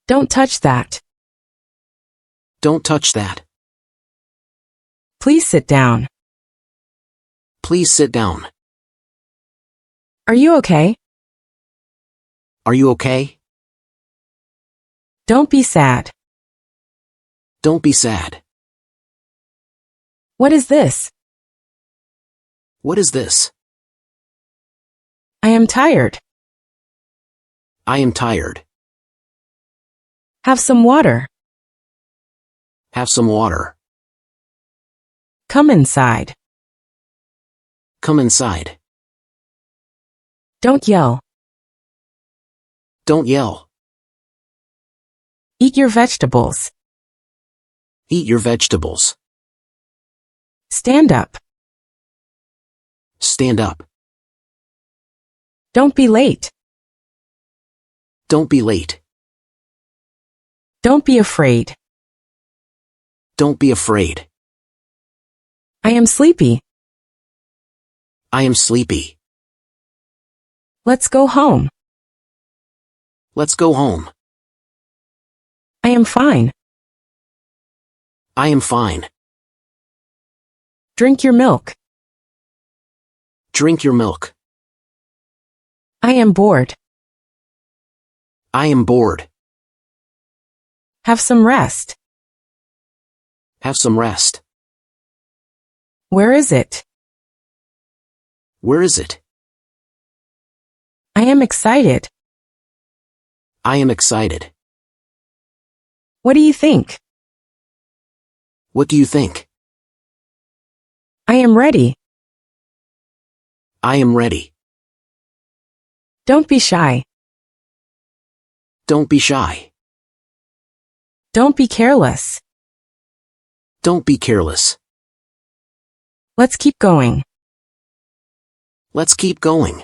Don't touch that. Don't touch that. Please sit down. Please sit down. Are you okay? Are you okay? Don't be sad. Don't be sad. What is this? What is this? I am tired. I am tired. Have some water. Have some water. Come inside. Come inside. Don't yell. Don't yell. Eat your vegetables. Eat your vegetables. Stand up. Stand up. Don't be late. Don't be late. Don't be afraid. Don't be afraid. I am sleepy. I am sleepy. Let's go home. Let's go home. I am fine. I am fine. Drink your milk. Drink your milk. I am bored. I am bored. Have some rest. Have some rest. Where is it? Where is it? I am excited. I am excited. What do you think? What do you think? I am ready. I am ready. Don't be shy. Don't be shy. Don't be careless. Don't be careless. Let's keep going. Let's keep going.